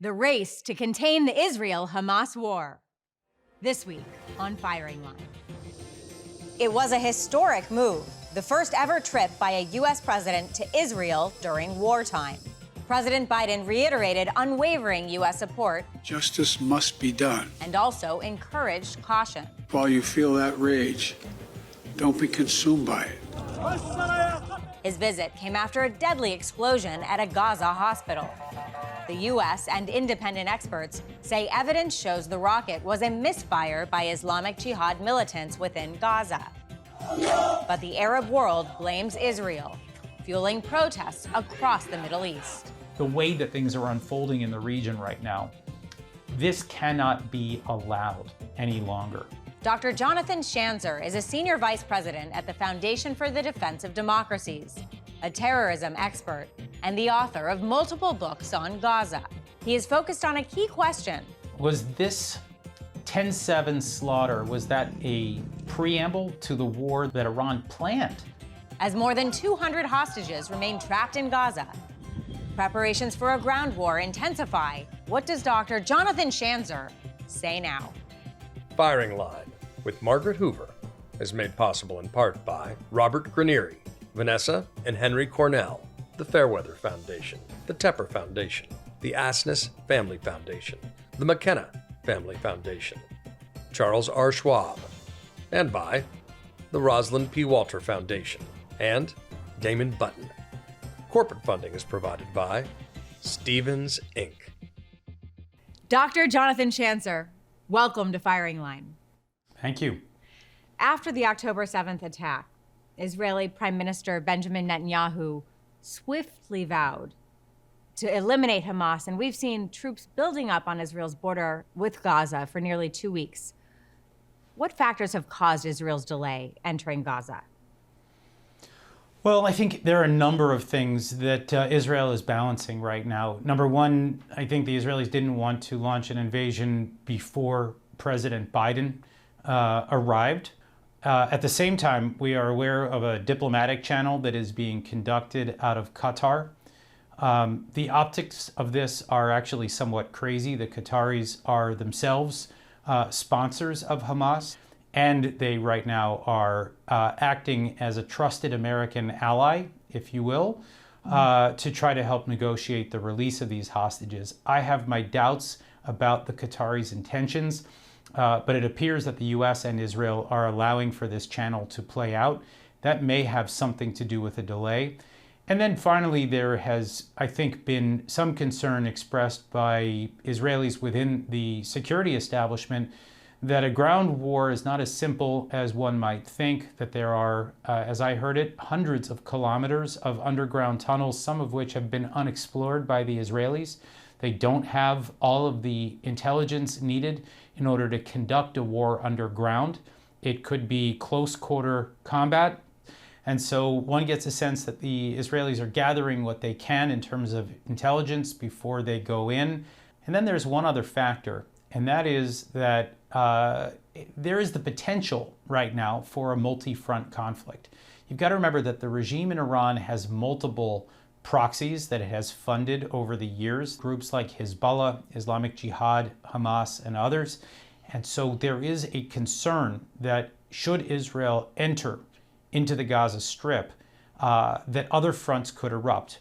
The race to contain the Israel-Hamas war. This week on Firing Line. It was a historic move, the first ever trip by a U.S. president to Israel during wartime. President Biden reiterated unwavering U.S. support. Justice must be done. And also encouraged caution. While you feel that rage, don't be consumed by it. His visit came after a deadly explosion at a Gaza hospital. The U.S. and independent experts say evidence shows the rocket was a misfire by Islamic Jihad militants within Gaza. But the Arab world blames Israel, fueling protests across the Middle East. The way that things are unfolding in the region right now, this cannot be allowed any longer. Dr. Jonathan Schanzer is a senior vice president at the Foundation for the Defense of Democracies, a terrorism expert, and the author of multiple books on Gaza. He is focused on a key question. Was this 10/7 slaughter, was that a preamble to the war that Iran planned? As more than 200 hostages remain trapped in Gaza, preparations for a ground war intensify. What does Dr. Jonathan Schanzer say now? Firing Line with Margaret Hoover is made possible in part by Robert Granieri, Vanessa and Henry Cornell, the Fairweather Foundation, the Tepper Foundation, the Asness Family Foundation, the McKenna Family Foundation, Charles R. Schwab, and by the Rosalind P. Walter Foundation and Damon Button. Corporate funding is provided by Stevens, Inc. Dr. Jonathan Schanzer, welcome to Firing Line. Thank you. After the October 7th attack, Israeli Prime Minister Benjamin Netanyahu swiftly vowed to eliminate Hamas, and we've seen troops building up on Israel's border with Gaza for nearly 2 weeks. What factors have caused Israel's delay entering Gaza? Well, I think there are a number of things that Israel is balancing right now. Number one, I think the Israelis didn't want to launch an invasion before President Biden arrived. At the same time, we are aware of a diplomatic channel that is being conducted out of Qatar. The optics of this are actually somewhat crazy. The Qataris are themselves sponsors of Hamas, and they right now are acting as a trusted American ally, if you will, to try to help negotiate the release of these hostages. I have my doubts about the Qataris' intentions. But it appears that the U.S. and Israel are allowing for this channel to play out. That may have something to do with the delay. And then finally, there has, I think, been some concern expressed by Israelis within the security establishment that a ground war is not as simple as one might think, that there are, as I heard it, hundreds of kilometers of underground tunnels, some of which have been unexplored by the Israelis. They don't have all of the intelligence needed in order to conduct a war underground. It could be close quarter combat. And so one gets a sense that the Israelis are gathering what they can in terms of intelligence before they go in. And then there's one other factor, and that is that there is the potential right now for a multi-front conflict. You've got to remember that the regime in Iran has multiple proxies that it has funded over the years, groups like Hezbollah, Islamic Jihad, Hamas, and others. And so there is a concern that should Israel enter into the Gaza Strip, that other fronts could erupt.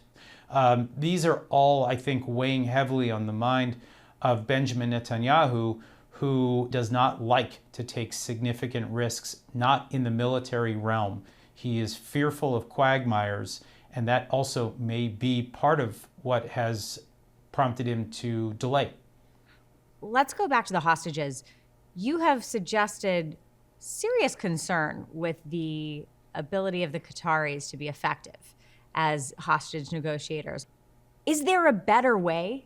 These are all, I think, weighing heavily on the mind of Benjamin Netanyahu, who does not like to take significant risks, not in the military realm. He is fearful of quagmires, and that also may be part of what has prompted him to delay. Let's go back to the hostages. You have suggested serious concern with the ability of the Qataris to be effective as hostage negotiators. Is there a better way?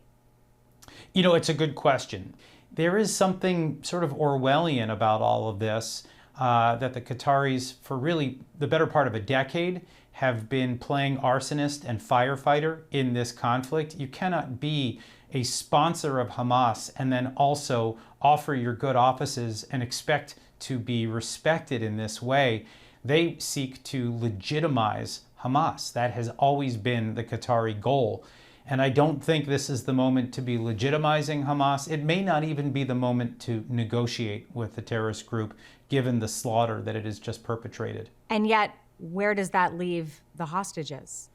You know, it's a good question. There is something sort of Orwellian about all of this, that the Qataris, for really the better part of a decade, have been playing arsonist and firefighter in this conflict. You cannot be a sponsor of Hamas and then also offer your good offices and expect to be respected in this way. They seek to legitimize Hamas. That has always been the Qatari goal. And I don't think this is the moment to be legitimizing Hamas. It may not even be the moment to negotiate with the terrorist group, given the slaughter that it has just perpetrated. And yet, where does that leave the hostages?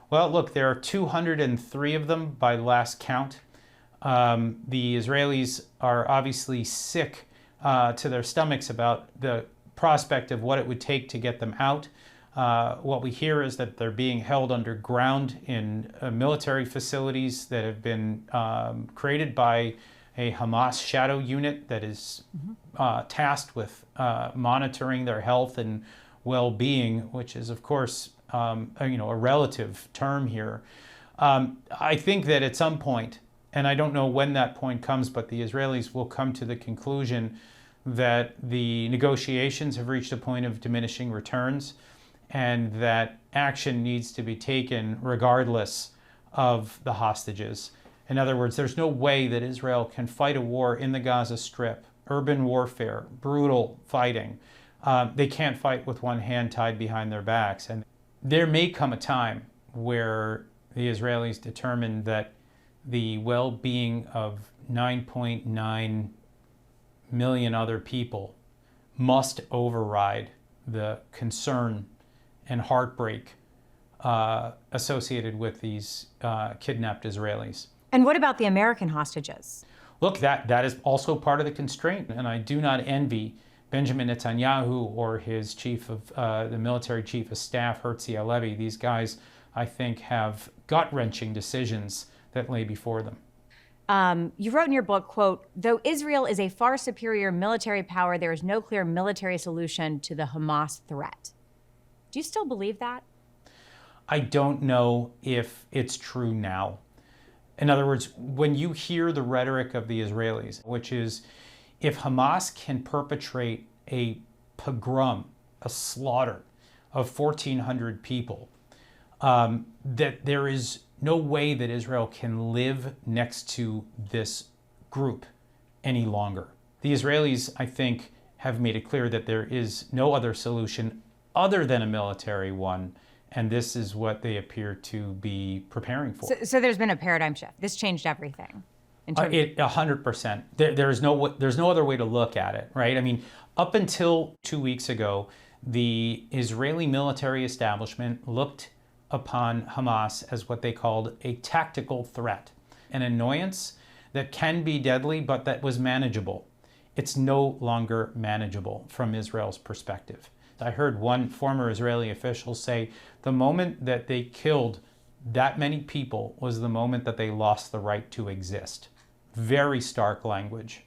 Well, look, there are 203 of them by last count. The Israelis are obviously sick to their stomachs about the prospect of what it would take to get them out. What we hear is that they're being held underground in military facilities that have been created by a Hamas shadow unit that is tasked with monitoring their health and well-being, which is, of course, a relative term here. I think that at some point, and I don't know when that point comes, but the Israelis will come to the conclusion that the negotiations have reached a point of diminishing returns, and that action needs to be taken regardless of the hostages. In other words, there's no way that Israel can fight a war in the Gaza Strip, urban warfare, brutal fighting. They can't fight with one hand tied behind their backs. And there may come a time where the Israelis determine that the well-being of 9.9 million other people must override the concern and heartbreak associated with these kidnapped Israelis. And what about the American hostages? Look, that is also part of the constraint, and I do not envy Benjamin Netanyahu or his chief of the military chief of staff, Herzi Halevi. These guys, I think, have gut-wrenching decisions that lay before them. You wrote in your book, quote, "Though Israel is a far superior military power, there is no clear military solution to the Hamas threat." Do you still believe that? I don't know if it's true now. In other words, when you hear the rhetoric of the Israelis, which is, if Hamas can perpetrate a pogrom, a slaughter of 1,400 people, that there is no way that Israel can live next to this group any longer. The Israelis, I think, have made it clear that there is no other solution other than a military one, and this is what they appear to be preparing for. So there's been a paradigm shift. This changed everything. 100%. There's no other way to look at it, right? I mean, up until 2 weeks ago, the Israeli military establishment looked upon Hamas as what they called a tactical threat, an annoyance that can be deadly, but that was manageable. It's no longer manageable from Israel's perspective. I heard one former Israeli official say the moment that they killed that many people was the moment that they lost the right to exist. Very stark language.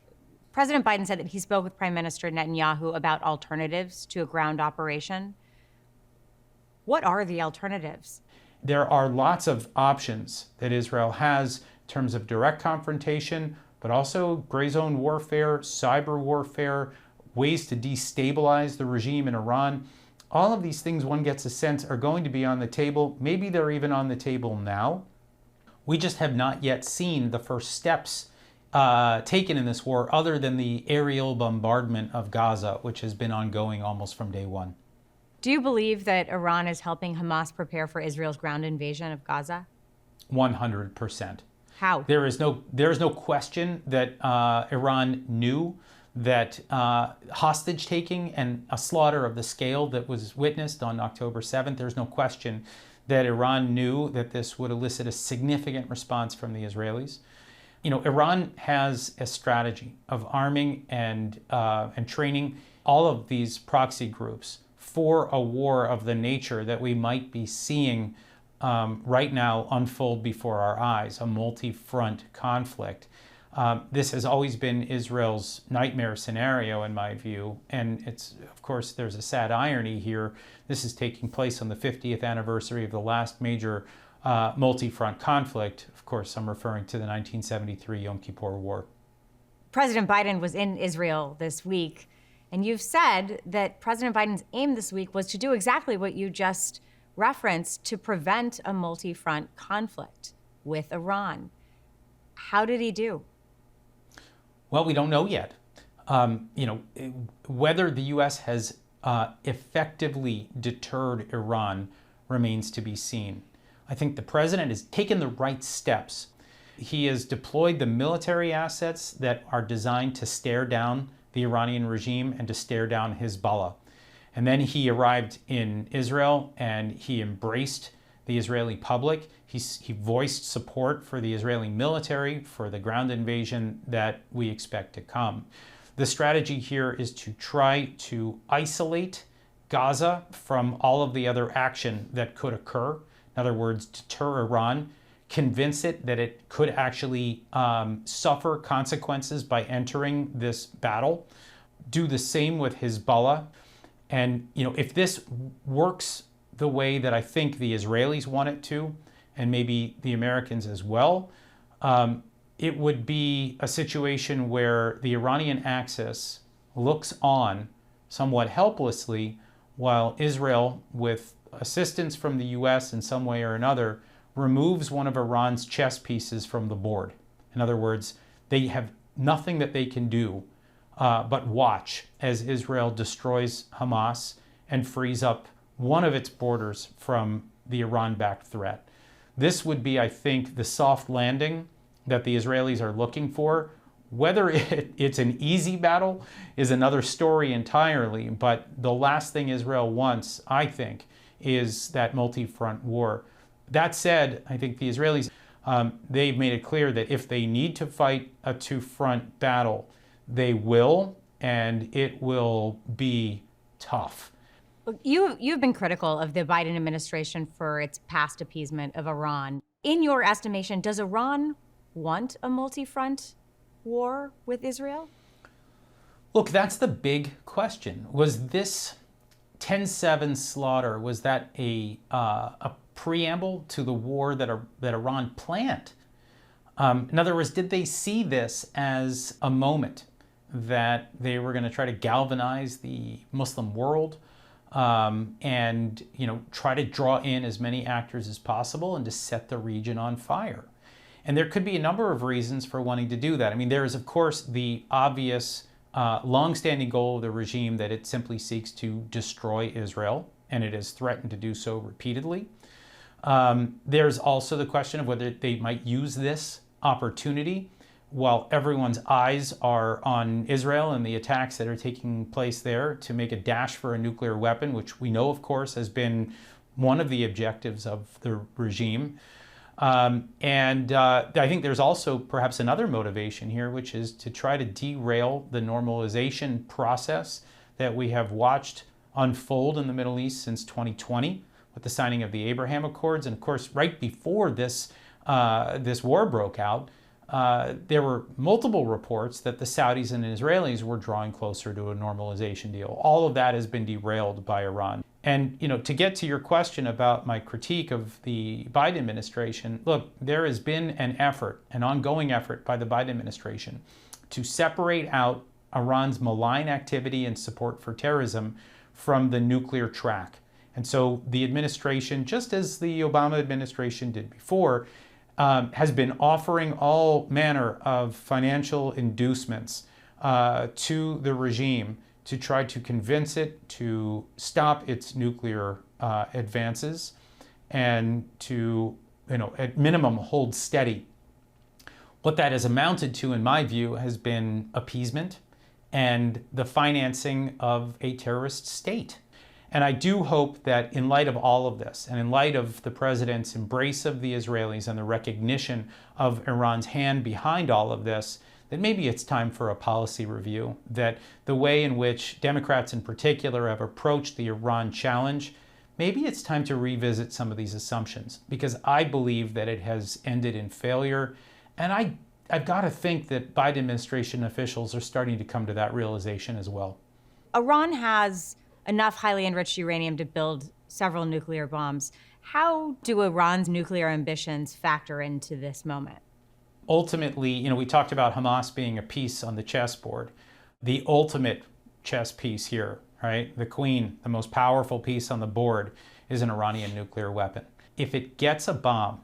President Biden said that he spoke with Prime Minister Netanyahu about alternatives to a ground operation. What are the alternatives? There are lots of options that Israel has in terms of direct confrontation, but also gray zone warfare, cyber warfare, ways to destabilize the regime in Iran. All of these things, one gets a sense, are going to be on the table. Maybe they're even on the table now. We just have not yet seen the first steps taken in this war other than the aerial bombardment of Gaza, which has been ongoing almost from day one. Do you believe that Iran is helping Hamas prepare for Israel's ground invasion of Gaza? 100%. How? There is no question that Iran knew that hostage taking and a slaughter of the scale that was witnessed on October 7th, there's no question that Iran knew that this would elicit a significant response from the Israelis. You know, Iran has a strategy of arming and training all of these proxy groups for a war of the nature that we might be seeing right now unfold before our eyes, a multi-front conflict. This has always been Israel's nightmare scenario, in my view, and it's, of course, there's a sad irony here. This is taking place on the 50th anniversary of the last major multi-front conflict. Of course, I'm referring to the 1973 Yom Kippur War. President Biden was in Israel this week, and you've said that President Biden's aim this week was to do exactly what you just referenced, to prevent a multi-front conflict with Iran. How did he do? Well, we don't know yet. Whether the U.S. has effectively deterred Iran remains to be seen. I think the president has taken the right steps. He has deployed the military assets that are designed to stare down the Iranian regime and to stare down Hezbollah. And then he arrived in Israel and he embraced the Israeli public. He voiced support for the Israeli military, for the ground invasion that we expect to come. The strategy here is to try to isolate Gaza from all of the other action that could occur. In other words, deter Iran, convince it that it could actually suffer consequences by entering this battle. Do the same with Hezbollah. And if this works the way that I think the Israelis want it to, and maybe the Americans as well, it would be a situation where the Iranian axis looks on somewhat helplessly while Israel, with assistance from the US in some way or another, removes one of Iran's chess pieces from the board. In other words, they have nothing that they can do but watch as Israel destroys Hamas and frees up one of its borders from the Iran-backed threat. This would be, I think, the soft landing that the Israelis are looking for. Whether it's an easy battle is another story entirely, but the last thing Israel wants, I think, is that multi-front war. That said, I think the Israelis, they've made it clear that if they need to fight a two-front battle, they will, and it will be tough. You've been critical of the Biden administration for its past appeasement of Iran. In your estimation, does Iran want a multi-front war with Israel? Look, that's the big question. Was this 10/7 slaughter, was that a preamble to the war that Iran planned? In other words, did they see this as a moment that they were going to try to galvanize the Muslim world and try to draw in as many actors as possible and to set the region on fire? And there could be a number of reasons for wanting to do that. I mean, there is, of course, the obvious longstanding goal of the regime that it simply seeks to destroy Israel, and it has threatened to do so repeatedly. There's also the question of whether they might use this opportunity while everyone's eyes are on Israel and the attacks that are taking place there to make a dash for a nuclear weapon, which we know, of course, has been one of the objectives of the regime. I think there's also perhaps another motivation here, which is to try to derail the normalization process that we have watched unfold in the Middle East since 2020 with the signing of the Abraham Accords. And of course, right before this war broke out, there were multiple reports that the Saudis and Israelis were drawing closer to a normalization deal. All of that has been derailed by Iran. And, to get to your question about my critique of the Biden administration, look, there has been an ongoing effort by the Biden administration to separate out Iran's malign activity and support for terrorism from the nuclear track. And so the administration, just as the Obama administration did before, has been offering all manner of financial inducements to the regime to try to convince it to stop its nuclear advances and to, at minimum, hold steady. What that has amounted to, in my view, has been appeasement and the financing of a terrorist state. And I do hope that in light of all of this, and in light of the president's embrace of the Israelis and the recognition of Iran's hand behind all of this, that maybe it's time for a policy review, that the way in which Democrats in particular have approached the Iran challenge, maybe it's time to revisit some of these assumptions, because I believe that it has ended in failure. And I've got to think that Biden administration officials are starting to come to that realization as well. Iran has enough highly enriched uranium to build several nuclear bombs. How do Iran's nuclear ambitions factor into this moment? Ultimately, we talked about Hamas being a piece on the chessboard. The ultimate chess piece here, right? The queen, the most powerful piece on the board, is an Iranian nuclear weapon. If it gets a bomb,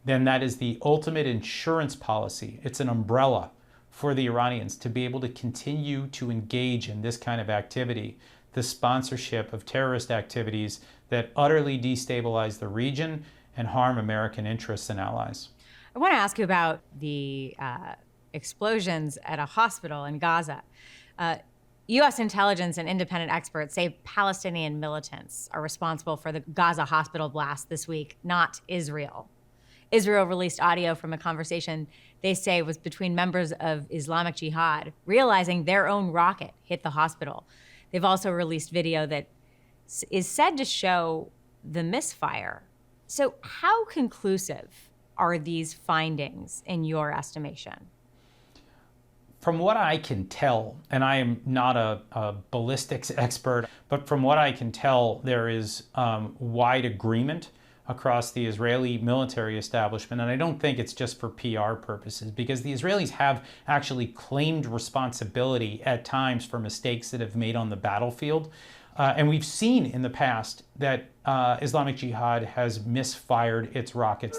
then that is the ultimate insurance policy. It's an umbrella for the Iranians to be able to continue to engage in this kind of activity, the sponsorship of terrorist activities that utterly destabilize the region and harm American interests and allies. I want to ask you about the explosions at a hospital in Gaza. U.S. intelligence and independent experts say Palestinian militants are responsible for the Gaza hospital blast this week, not Israel. Israel released audio from a conversation they say was between members of Islamic Jihad, realizing their own rocket hit the hospital. They've also released video that is said to show the misfire. So how conclusive are these findings in your estimation? From what I can tell, and I am not a ballistics expert, but from what I can tell, there is wide agreement across the Israeli military establishment, and I don't think it's just for PR purposes, because the Israelis have actually claimed responsibility at times for mistakes that have made on the battlefield. And we've seen in the past that Islamic Jihad has misfired its rockets.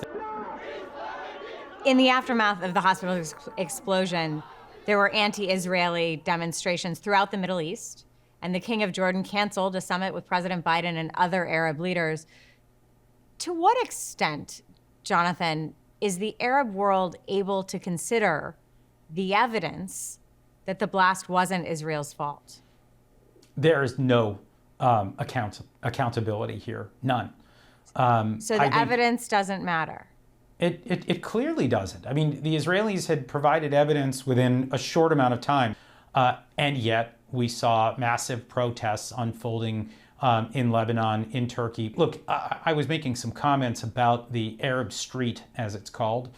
In the aftermath of the hospital explosion, there were anti-Israeli demonstrations throughout the Middle East, and the King of Jordan canceled a summit with President Biden and other Arab leaders. To what extent, Jonathan, is the Arab world able to consider the evidence that the blast wasn't Israel's fault? There is no accountability here, none. So the evidence doesn't matter? It clearly doesn't. I mean, the Israelis had provided evidence within a short amount of time, and yet we saw massive protests unfolding in Lebanon, in Turkey. Look, I was making some comments about the Arab Street, as it's called.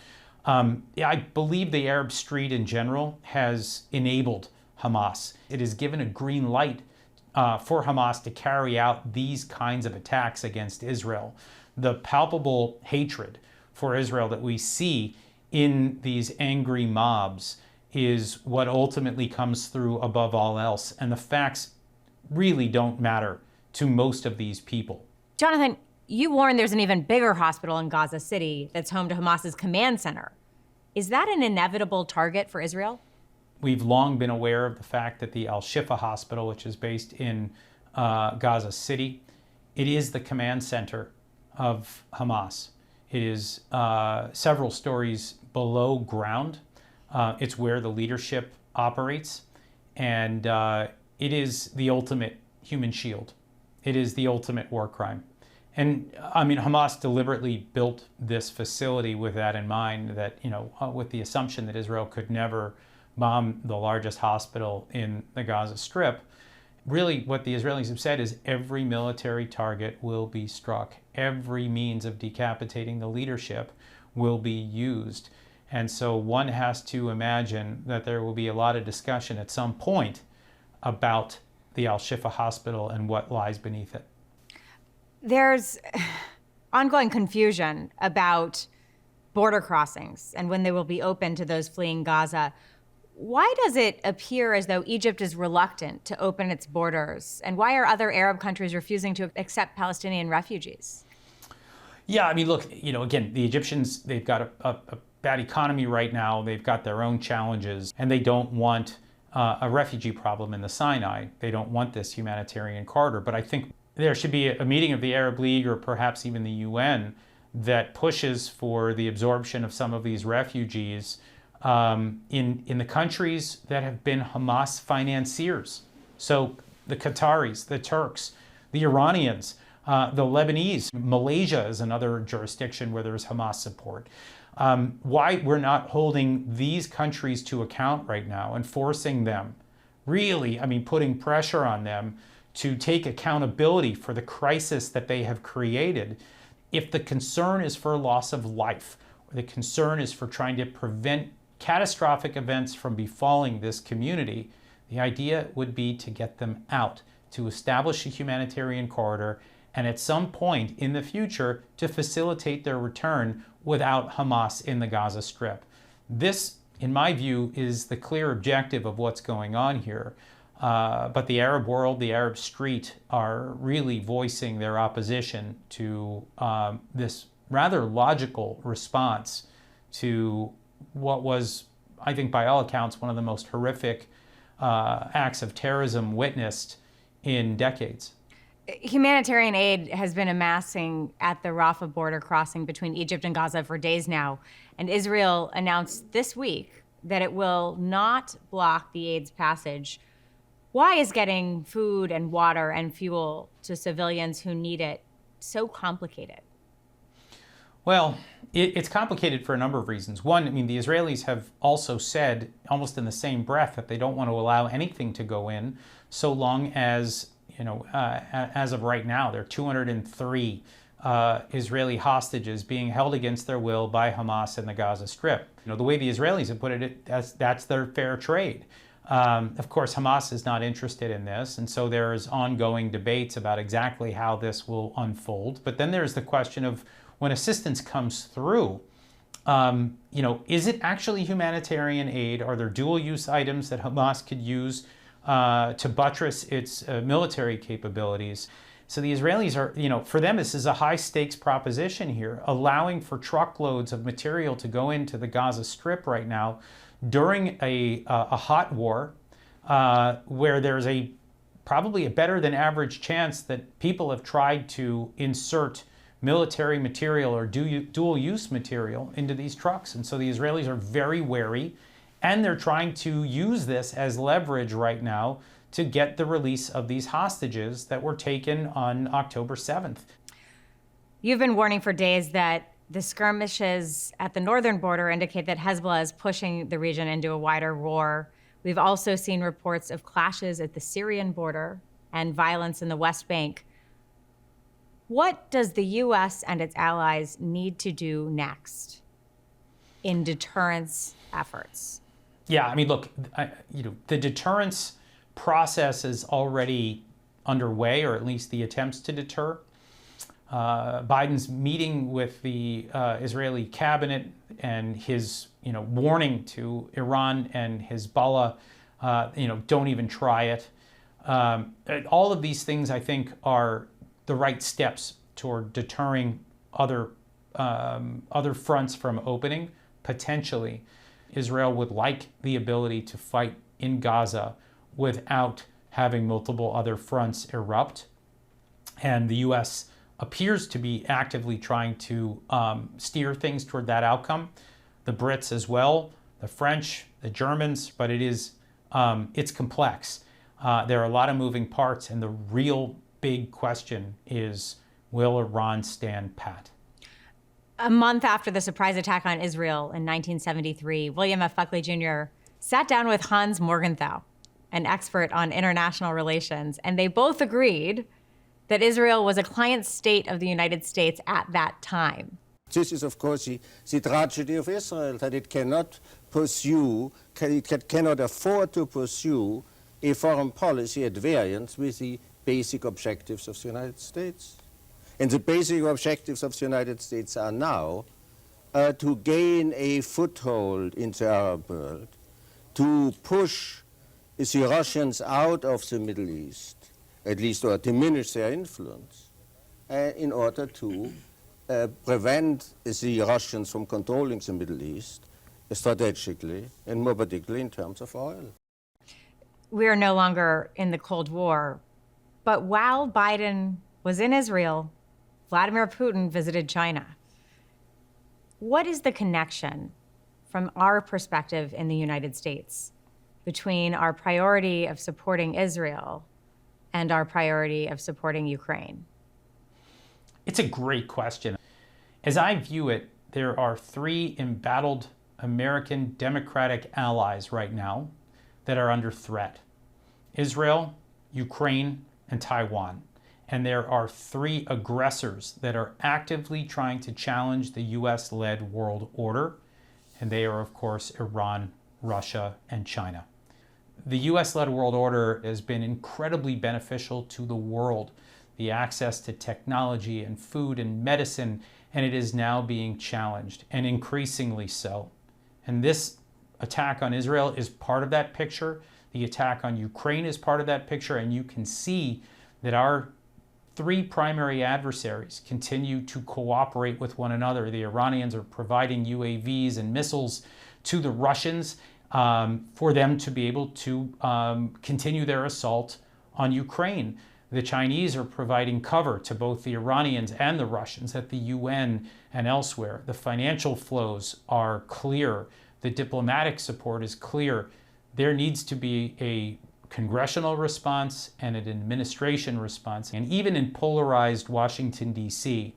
I believe the Arab Street in general has enabled Hamas. It has given a green light for Hamas to carry out these kinds of attacks against Israel. The palpable hatred for Israel that we see in these angry mobs is what ultimately comes through above all else. And the facts really don't matter to most of these people. Jonathan, you warned there's an even bigger hospital in Gaza City that's home to Hamas's command center. Is that an inevitable target for Israel? We've long been aware of the fact that the Al-Shifa hospital, which is based in Gaza City, it is the command center of Hamas. It is several stories below ground. It's where the leadership operates, and it is the ultimate human shield. It is the ultimate war crime. And I mean, Hamas deliberately built this facility with that in mind, that, with the assumption that Israel could never bomb the largest hospital in the Gaza Strip. Really, what the Israelis have said is every military target will be struck. Every means of decapitating the leadership will be used. And so one has to imagine that there will be a lot of discussion at some point about the Al-Shifa hospital and what lies beneath it. There's ongoing confusion about border crossings and when they will be open to those fleeing Gaza. Why does it appear as though Egypt is reluctant to open its borders? And why are other Arab countries refusing to accept Palestinian refugees? Yeah, I mean, look, again, the Egyptians, they've got a bad economy right now. They've got their own challenges, and they don't want a refugee problem in the Sinai. They don't want this humanitarian corridor. But I think there should be a meeting of the Arab League, or perhaps even the UN, that pushes for the absorption of some of these refugees in the countries that have been Hamas financiers. So the Qataris, the Turks, the Iranians, the Lebanese. Malaysia is another jurisdiction where there's Hamas support. Why we're not holding these countries to account right now and forcing them, really, putting pressure on them to take accountability for the crisis that they have created. If the concern is for loss of life, or the concern is for trying to prevent catastrophic events from befalling this community, the idea would be to get them out, to establish a humanitarian corridor, and at some point in the future to facilitate their return without Hamas in the Gaza Strip. This, in my view, is the clear objective of what's going on here. But the Arab world, the Arab street, are really voicing their opposition to this rather logical response to what was, I think by all accounts, one of the most horrific acts of terrorism witnessed in decades. Humanitarian aid has been amassing at the Rafah border crossing between Egypt and Gaza for days now, and Israel announced this week that it will not block the aid's passage. Why is getting food and water and fuel to civilians who need it so complicated? Well, it's complicated for a number of reasons. One, I mean, the Israelis have also said, almost in the same breath, that they don't want to allow anything to go in so long as, as of right now, there are 203 Israeli hostages being held against their will by Hamas in the Gaza Strip. The way the Israelis have put it, that's their fair trade. Of course, Hamas is not interested in this, and so there's ongoing debates about exactly how this will unfold. But then there's the question of when assistance comes through, is it actually humanitarian aid? Are there dual-use items that Hamas could use to buttress its military capabilities? So the Israelis are, for them, this is a high-stakes proposition here, allowing for truckloads of material to go into the Gaza Strip right now during a hot war where there's probably a better than average chance that people have tried to insert military material or dual-use material into these trucks. And so the Israelis are very wary, and they're trying to use this as leverage right now to get the release of these hostages that were taken on October 7th. You've been warning for days that the skirmishes at the northern border indicate that Hezbollah is pushing the region into a wider war. We've also seen reports of clashes at the Syrian border and violence in the West Bank. What does the U.S. and its allies need to do next in deterrence efforts? Yeah, I mean, look, the deterrence process is already underway, or at least the attempts to deter. Biden's meeting with the Israeli cabinet and his, warning to Iran and Hezbollah, don't even try it. All of these things, I think, are the right steps toward deterring other fronts from opening. Potentially, Israel would like the ability to fight in Gaza without having multiple other fronts erupt. And the U.S. appears to be actively trying to steer things toward that outcome. The Brits as well, the French, the Germans, but it's complex. There are a lot of moving parts, and the real big question is, will Iran stand pat? A month after the surprise attack on Israel in 1973, William F. Buckley Jr. sat down with Hans Morgenthau, an expert on international relations, and they both agreed that Israel was a client state of the United States at that time. This is, of course, the tragedy of Israel, that it cannot cannot afford to pursue a foreign policy at variance with the basic objectives of the United States. And the basic objectives of the United States are now to gain a foothold in the Arab world, to push the Russians out of the Middle East, at least, or diminish their influence, in order to prevent the Russians from controlling the Middle East strategically, and more particularly in terms of oil. We are no longer in the Cold War, but while Biden was in Israel, Vladimir Putin visited China. What is the connection from our perspective in the United States between our priority of supporting Israel and our priority of supporting Ukraine? It's a great question. As I view it, there are three embattled American Democratic allies right now that are under threat: Israel, Ukraine, and Taiwan. And there are three aggressors that are actively trying to challenge the US-led world order. And they are, of course, Iran, Russia, and China. The US-led world order has been incredibly beneficial to the world, the access to technology and food and medicine, and it is now being challenged, and increasingly so. And this attack on Israel is part of that picture. The attack on Ukraine is part of that picture, and you can see that our three primary adversaries continue to cooperate with one another. The Iranians are providing UAVs and missiles to the Russians for them to be able to continue their assault on Ukraine. The Chinese are providing cover to both the Iranians and the Russians at the UN and elsewhere. The financial flows are clear. The diplomatic support is clear. There needs to be a congressional response and an administration response. And even in polarized Washington, D.C.,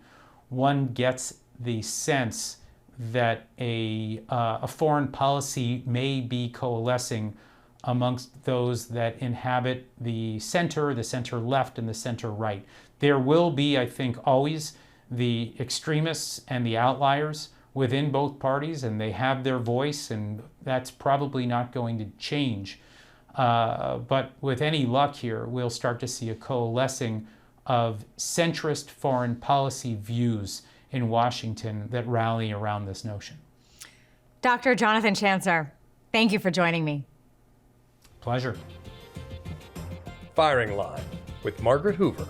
one gets the sense that a foreign policy may be coalescing amongst those that inhabit the center left, and the center right. There will be, I think, always the extremists and the outliers within both parties, and they have their voice, and that's probably not going to change. But with any luck here, we'll start to see a coalescing of centrist foreign policy views in Washington that rally around this notion. Dr. Jonathan Chancer, thank you for joining me. Pleasure. Firing Line with Margaret Hoover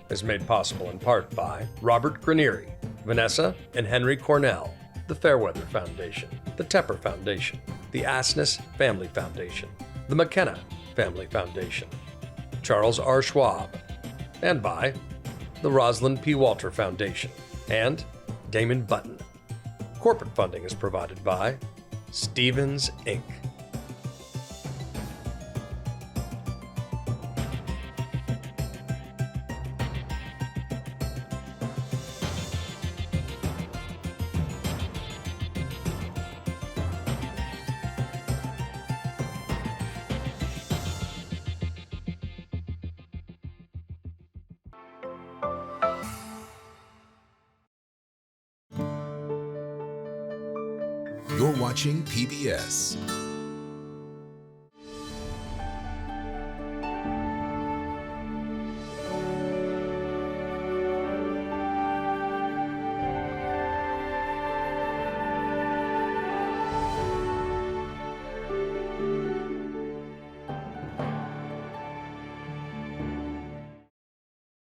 is made possible in part by Robert Granieri, Vanessa and Henry Cornell, the Fairweather Foundation, the Tepper Foundation, the Asness Family Foundation, the McKenna Family Foundation, Charles R. Schwab, and by the Rosalind P. Walter Foundation and Damon Button. Corporate funding is provided by Stevens, Inc. You're watching PBS.